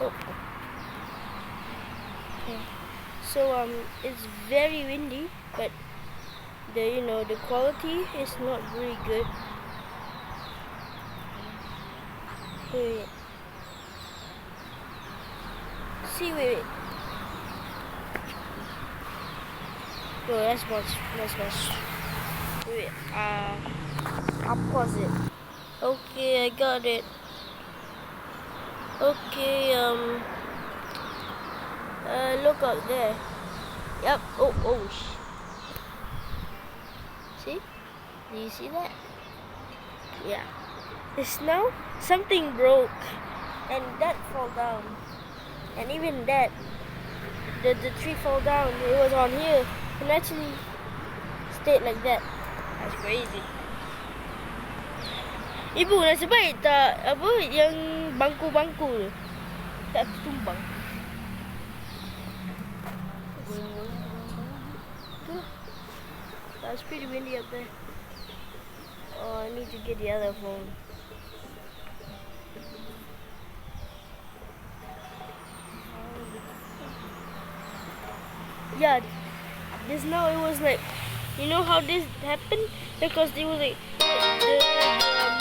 Oh. Okay. So it's very windy, but the quality is not very good. Wait. See, wait. No, that's much. Wait. I'll pause it. Okay, I got it. Okay. Look out there. Yep. Oh. See? Do you see that? Yeah. Just now, something broke, and that fell down, and even that, the tree fall down. It was on here, and actually stayed like that. That's crazy. Ibu, nasib baik tak apa yang bangku-bangku tu tak tumbang. That's pretty windy up there. Oh, I need to get the other phone. Yeah, just now it was like, you know how this happened? Because it was like